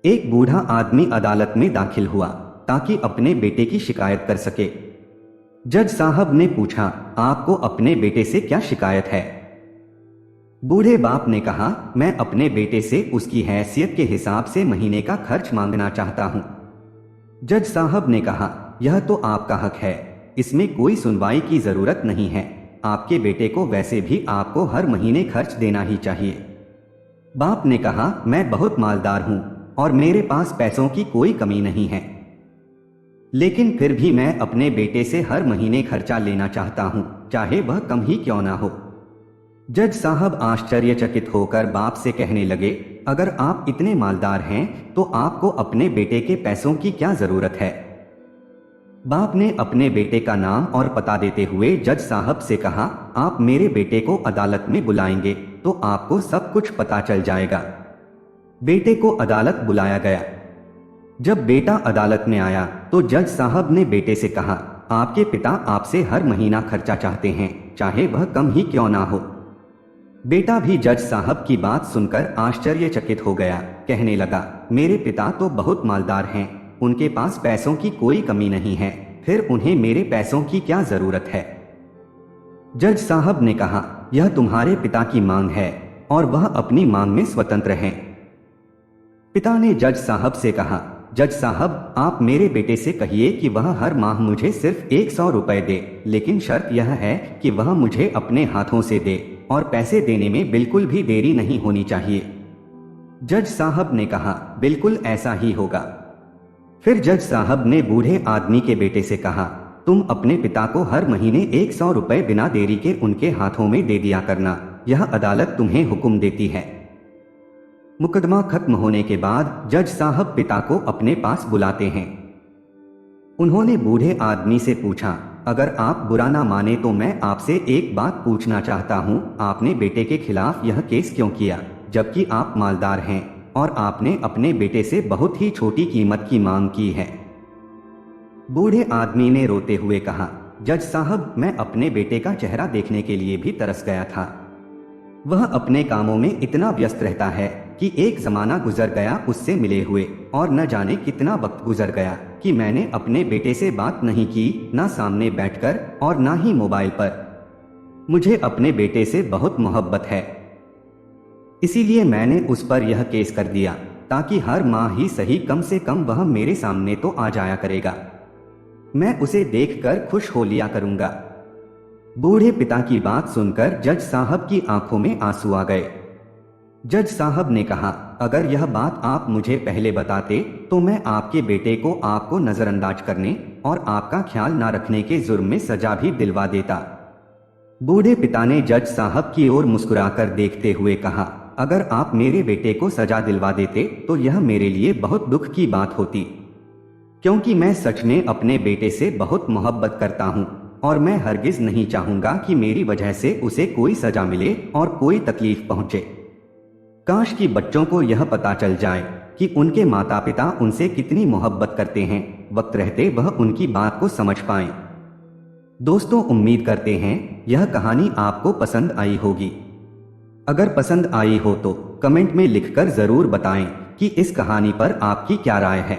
एक बूढ़ा आदमी अदालत में दाखिल हुआ ताकि अपने बेटे की शिकायत कर सके। जज साहब ने पूछा, आपको अपने बेटे से क्या शिकायत है? बूढ़े बाप ने कहा, मैं अपने बेटे से उसकी हैसियत के हिसाब से महीने का खर्च मांगना चाहता हूं। जज साहब ने कहा, यह तो आपका हक है, इसमें कोई सुनवाई की जरूरत नहीं है। आपके बेटे को वैसे भी आपको हर महीने खर्च देना ही चाहिए। बाप ने कहा, मैं बहुत मालदार हूं और मेरे पास पैसों की कोई कमी नहीं है, लेकिन फिर भी मैं अपने बेटे से हर महीने खर्चा लेना चाहता हूं, चाहे वह कम ही क्यों ना हो। जज साहब आश्चर्यचकित होकर बाप से कहने लगे, अगर आप इतने मालदार हैं तो आपको अपने बेटे के पैसों की क्या जरूरत है? बाप ने अपने बेटे का नाम और पता देते हुए जज साहब से कहा, आप मेरे बेटे को अदालत में बुलाएंगे तो आपको सब कुछ पता चल जाएगा। बेटे को अदालत बुलाया गया। जब बेटा अदालत में आया तो जज साहब ने बेटे से कहा, आपके पिता आपसे हर महीना खर्चा चाहते हैं, चाहे वह कम ही क्यों ना हो। बेटा भी जज साहब की बात सुनकर आश्चर्यचकित हो गया। कहने लगा, मेरे पिता तो बहुत मालदार हैं, उनके पास पैसों की कोई कमी नहीं है, फिर उन्हें मेरे पैसों की क्या जरूरत है? जज साहब ने कहा, यह तुम्हारे पिता की मांग है और वह अपनी मांग में स्वतंत्र हैं। पिता ने जज साहब से कहा, जज साहब, आप मेरे बेटे से कहिए कि वह हर माह मुझे सिर्फ 100 रुपए दे, लेकिन शर्त यह है कि वह मुझे अपने हाथों से दे और पैसे देने में बिल्कुल भी देरी नहीं होनी चाहिए। जज साहब ने कहा, बिल्कुल ऐसा ही होगा। फिर जज साहब ने बूढ़े आदमी के बेटे से कहा, तुम अपने पिता को हर महीने 100 रुपए बिना देरी के उनके हाथों में दे दिया करना, यह अदालत तुम्हें हुक्म देती है। मुकदमा खत्म होने के बाद जज साहब पिता को अपने पास बुलाते हैं। उन्होंने बूढ़े आदमी से पूछा, अगर आप बुरा ना माने तो मैं आपसे एक बात पूछना चाहता हूं, आपने बेटे के खिलाफ यह केस क्यों किया, जबकि आप मालदार हैं और आपने अपने बेटे से बहुत ही छोटी कीमत की मांग की है? बूढ़े आदमी ने रोते हुए कहा, जज साहब, मैं अपने बेटे का चेहरा देखने के लिए भी तरस गया था। वह अपने कामों में इतना व्यस्त रहता है कि एक जमाना गुजर गया उससे मिले हुए, और न जाने कितना वक्त गुजर गया कि मैंने अपने बेटे से बात नहीं की, ना सामने बैठकर और ना ही मोबाइल पर। मुझे अपने बेटे से बहुत मोहब्बत है, इसीलिए मैंने उस पर यह केस कर दिया ताकि हर माह ही सही कम से कम वह मेरे सामने तो आ जाया करेगा, मैं उसे देखकर खुश हो लिया करूंगा। बूढ़े पिता की बात सुनकर जज साहब की आंखों में आंसू आ गए। जज साहब ने कहा, अगर यह बात आप मुझे पहले बताते तो मैं आपके बेटे को आपको नजरअंदाज करने और आपका ख्याल न रखने के जुर्म में सजा भी दिलवा देता। बूढ़े पिता ने जज साहब की ओर मुस्कुराकर देखते हुए कहा, अगर आप मेरे बेटे को सजा दिलवा देते तो यह मेरे लिए बहुत दुख की बात होती, क्योंकि मैं सच में अपने बेटे से बहुत मोहब्बत करता हूं और मैं हरगिज नहीं चाहूंगा कि मेरी वजह से उसे कोई सजा मिले और कोई तकलीफ पहुंचे। काश कि बच्चों को यह पता चल जाए कि उनके माता पिता उनसे कितनी मोहब्बत करते हैं, वक्त रहते वह उनकी बात को समझ पाएं। दोस्तों, उम्मीद करते हैं यह कहानी आपको पसंद आई होगी। अगर पसंद आई हो तो कमेंट में लिखकर जरूर बताएं कि इस कहानी पर आपकी क्या राय है।